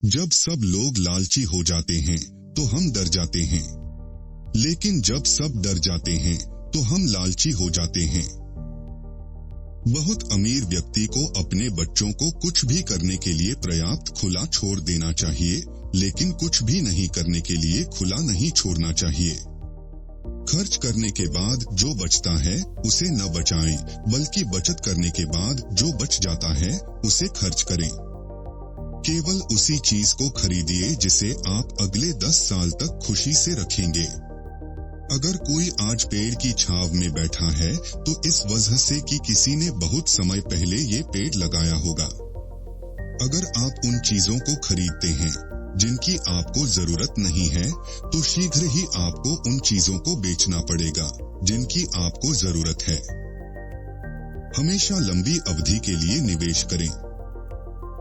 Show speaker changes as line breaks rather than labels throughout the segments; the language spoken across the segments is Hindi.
जब सब लोग लालची हो जाते हैं तो हम डर जाते हैं, लेकिन जब सब डर जाते हैं तो हम लालची हो जाते हैं। बहुत अमीर व्यक्ति को अपने बच्चों को कुछ भी करने के लिए पर्याप्त खुला छोड़ देना चाहिए, लेकिन कुछ भी नहीं करने के लिए खुला नहीं छोड़ना चाहिए। खर्च करने के बाद जो बचता है उसे न बचाएं, बल्कि बचत करने के बाद जो बच जाता है उसे खर्च करें। केवल उसी चीज को खरीदिए जिसे आप अगले 10 साल तक खुशी से रखेंगे। अगर कोई आज पेड़ की छांव में बैठा है तो इस वजह से कि किसी ने बहुत समय पहले ये पेड़ लगाया होगा। अगर आप उन चीजों को खरीदते हैं जिनकी आपको जरूरत नहीं है, तो शीघ्र ही आपको उन चीजों को बेचना पड़ेगा जिनकी आपको जरूरत है। हमेशा लंबी अवधि के लिए निवेश करें।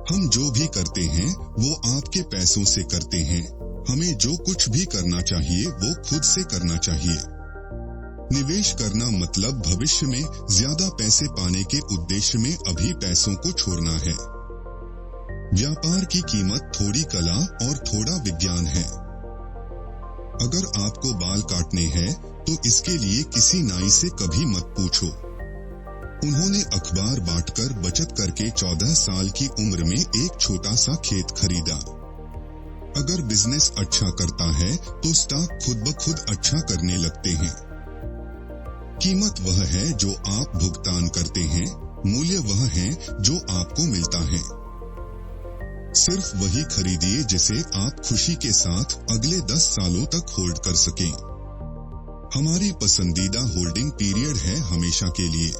हम जो भी करते हैं वो आपके पैसों से करते हैं। हमें जो कुछ भी करना चाहिए वो खुद से करना चाहिए। निवेश करना मतलब भविष्य में ज्यादा पैसे पाने के उद्देश्य में अभी पैसों को छोड़ना है। व्यापार की कीमत थोड़ी कला और थोड़ा विज्ञान है। अगर आपको बाल काटने हैं तो इसके लिए किसी नाई से कभी मत पूछो। उन्होंने अखबार बांटकर बचत करके 14 साल की उम्र में एक छोटा सा खेत खरीदा। अगर बिजनेस अच्छा करता है तो स्टॉक खुद ब खुद अच्छा करने लगते हैं। कीमत वह है जो आप भुगतान करते हैं, मूल्य वह है जो आपको मिलता है। सिर्फ वही खरीदिए जिसे आप खुशी के साथ अगले 10 सालों तक होल्ड कर सकें। हमारी पसंदीदा होल्डिंग पीरियड है हमेशा के लिए।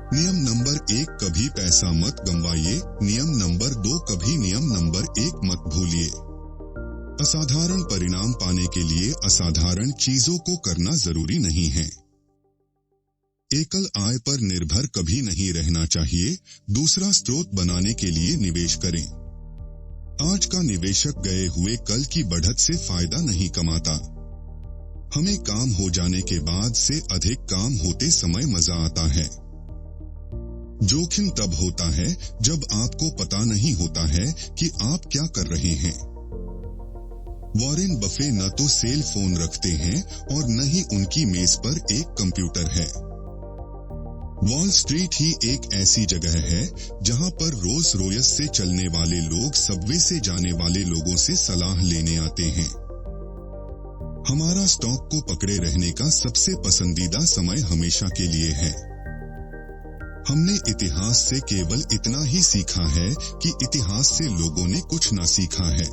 नियम नंबर 1, कभी पैसा मत गंवाइए। नियम नंबर 2, कभी नियम नंबर 1 मत भूलिए। असाधारण परिणाम पाने के लिए असाधारण चीजों को करना जरूरी नहीं है। एकल आय पर निर्भर कभी नहीं रहना चाहिए। दूसरा स्रोत बनाने के लिए निवेश करें। आज का निवेशक गए हुए कल की बढ़त से फायदा नहीं कमाता। हमें काम हो जाने के बाद से अधिक काम होते समय मजा आता है। जोखिम तब होता है जब आपको पता नहीं होता है कि आप क्या कर रहे हैं। वॉरेन बफे न तो सेल फोन रखते हैं और न ही उनकी मेज पर एक कंप्यूटर है। वॉल स्ट्रीट ही एक ऐसी जगह है जहां पर रोल्स रॉयस से चलने वाले लोग सबवे से जाने वाले लोगों से सलाह लेने आते हैं। हमारा स्टॉक को पकड़े रहने का सबसे पसंदीदा समय हमेशा के लिए है। हमने इतिहास से केवल इतना ही सीखा है कि इतिहास से लोगों ने कुछ ना सीखा है।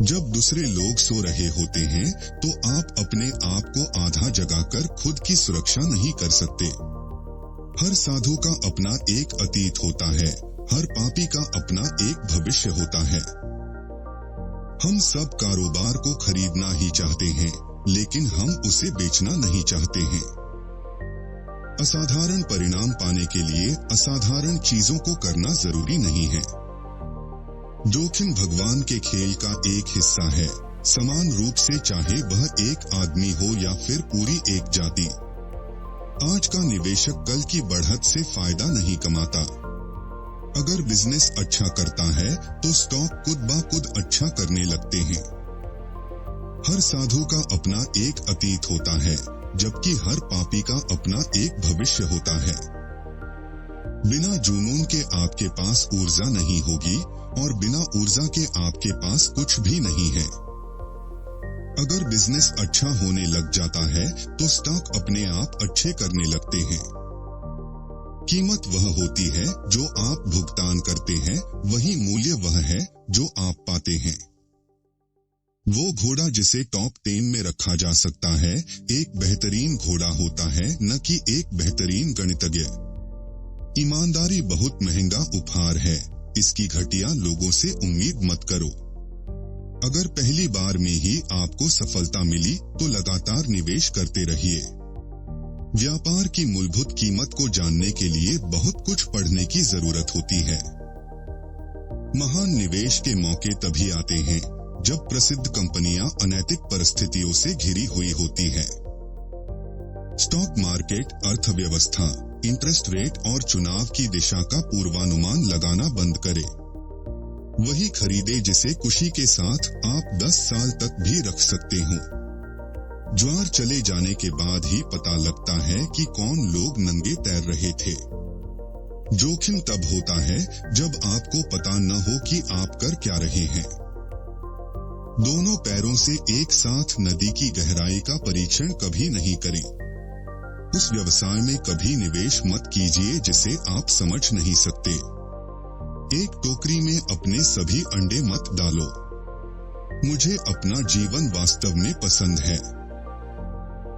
जब दूसरे लोग सो रहे होते हैं तो आप अपने आप को आधा जगाकर खुद की सुरक्षा नहीं कर सकते। हर साधु का अपना एक अतीत होता है, हर पापी का अपना एक भविष्य होता है। हम सब कारोबार को खरीदना ही चाहते हैं, लेकिन हम उसे बेचना नहीं चाहते हैं। असाधारण परिणाम पाने के लिए असाधारण चीजों को करना जरूरी नहीं है। जोखिम भगवान के खेल का एक हिस्सा है, समान रूप से चाहे वह एक आदमी हो या फिर पूरी एक जाति। आज का निवेशक कल की बढ़त से फायदा नहीं कमाता। अगर बिजनेस अच्छा करता है तो स्टॉक खुद ब खुद अच्छा करने लगते हैं। हर साधु का अपना एक अतीत होता है, जबकि हर पापी का अपना एक भविष्य होता है। बिना जुनून के आपके पास ऊर्जा नहीं होगी और बिना ऊर्जा के आपके पास कुछ भी नहीं है। अगर बिजनेस अच्छा होने लग जाता है तो स्टॉक अपने आप अच्छे करने लगते हैं। कीमत वह होती है जो आप भुगतान करते हैं, वही मूल्य वह है जो आप पाते हैं। वो घोड़ा जिसे टॉप 10 में रखा जा सकता है एक बेहतरीन घोड़ा होता है, न कि एक बेहतरीन गणितज्ञ। ईमानदारी बहुत महंगा उपहार है, इसकी घटिया लोगों से उम्मीद मत करो। अगर पहली बार में ही आपको सफलता मिली तो लगातार निवेश करते रहिए। व्यापार की मूलभूत कीमत को जानने के लिए बहुत कुछ पढ़ने की जरूरत होती है। महान निवेश के मौके तभी आते हैं जब प्रसिद्ध कंपनियां अनैतिक परिस्थितियों से घिरी हुई होती है। स्टॉक मार्केट, अर्थव्यवस्था, इंटरेस्ट रेट और चुनाव की दिशा का पूर्वानुमान लगाना बंद करे। वही खरीदे जिसे खुशी के साथ आप 10 साल तक भी रख सकते हो। ज्वार चले जाने के बाद ही पता लगता है कि कौन लोग नंगे तैर रहे थे। जोखिम तब होता है जब आपको पता न हो कि आप कर क्या रहे हैं। दोनों पैरों से एक साथ नदी की गहराई का परीक्षण कभी नहीं करें। उस व्यवसाय में कभी निवेश मत कीजिए जिसे आप समझ नहीं सकते। एक टोकरी में अपने सभी अंडे मत डालो। मुझे अपना जीवन वास्तव में पसंद है।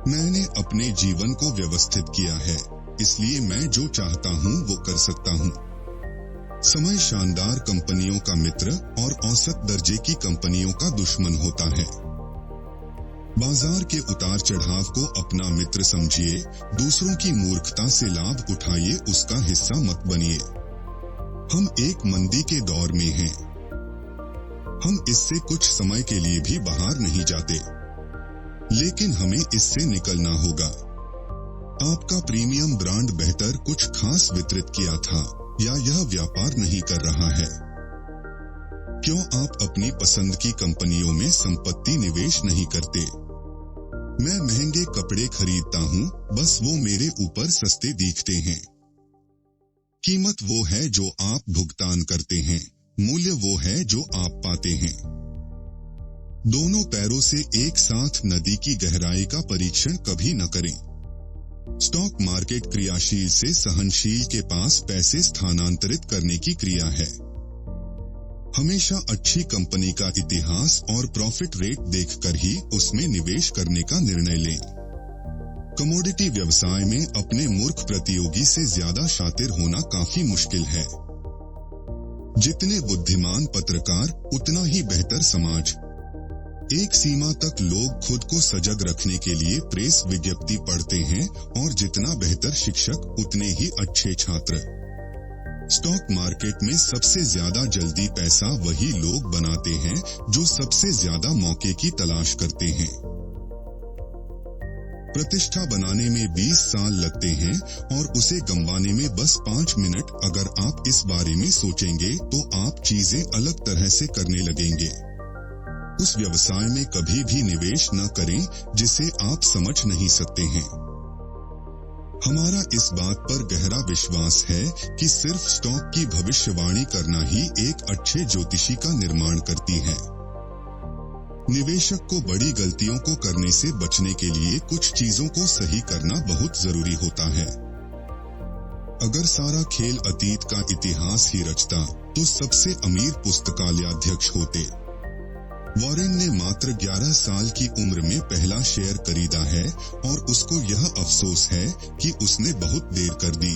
मैंने अपने जीवन को व्यवस्थित किया है, इसलिए मैं जो चाहता हूं वो कर सकता हूं। समय शानदार कंपनियों का मित्र और औसत दर्जे की कंपनियों का दुश्मन होता है। बाजार के उतार चढ़ाव को अपना मित्र समझिए, दूसरों की मूर्खता से लाभ उठाइए, उसका हिस्सा मत बनिए। हम एक मंदी के दौर में हैं। हम इससे कुछ समय के लिए भी बाहर नहीं जाते, लेकिन हमें इससे निकलना होगा। आपका प्रीमियम ब्रांड बेहतर कुछ खास वितरित किया था या यह व्यापार नहीं कर रहा है? क्यों आप अपनी पसंद की कंपनियों में संपत्ति निवेश नहीं करते? मैं महंगे कपड़े खरीदता हूं, बस वो मेरे ऊपर सस्ते दिखते हैं। कीमत वो है जो आप भुगतान करते हैं, मूल्य वो है जो आप पाते हैं। दोनों पैरों से एक साथ नदी की गहराई का परीक्षण कभी न करें। स्टॉक मार्केट क्रियाशील से सहनशील के पास पैसे स्थानांतरित करने की क्रिया है। हमेशा अच्छी कंपनी का इतिहास और प्रॉफिट रेट देखकर ही उसमें निवेश करने का निर्णय लें। कमोडिटी व्यवसाय में अपने मूर्ख प्रतियोगी से ज्यादा शातिर होना काफी मुश्किल है। जितने बुद्धिमान पत्रकार, उतना ही बेहतर समाज। एक सीमा तक लोग खुद को सजग रखने के लिए प्रेस विज्ञप्ति पढ़ते हैं और जितना बेहतर शिक्षक उतने ही अच्छे छात्र। स्टॉक मार्केट में सबसे ज्यादा जल्दी पैसा वही लोग बनाते हैं जो सबसे ज्यादा मौके की तलाश करते हैं। प्रतिष्ठा बनाने में 20 साल लगते हैं और उसे गंवाने में बस 5 मिनट। अगर आप इस बारे में सोचेंगे तो आप चीजें अलग तरह से करने लगेंगे। उस व्यवसाय में कभी भी निवेश न करें जिसे आप समझ नहीं सकते हैं। हमारा इस बात पर गहरा विश्वास है कि सिर्फ स्टॉक की भविष्यवाणी करना ही एक अच्छे ज्योतिषी का निर्माण करती है। निवेशक को बड़ी गलतियों को करने से बचने के लिए कुछ चीजों को सही करना बहुत जरूरी होता है। अगर सारा खेल अतीत का इतिहास ही रचता तो सबसे अमीर पुस्तकालयाध्यक्ष होते। वॉरेन ने मात्र 11 साल की उम्र में पहला शेयर खरीदा है और उसको यह अफसोस है कि उसने बहुत देर कर दी।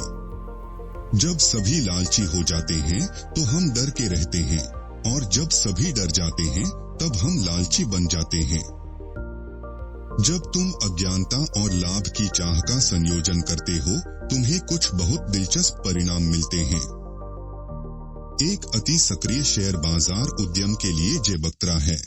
जब सभी लालची हो जाते हैं तो हम डर के रहते हैं, और जब सभी डर जाते हैं तब हम लालची बन जाते हैं। जब तुम अज्ञानता और लाभ की चाह का संयोजन करते हो, तुम्हें कुछ बहुत दिलचस्प परिणाम मिलते हैं। एक अति सक्रिय शेयर बाजार उद्यम के लिए जे बख्तरा है।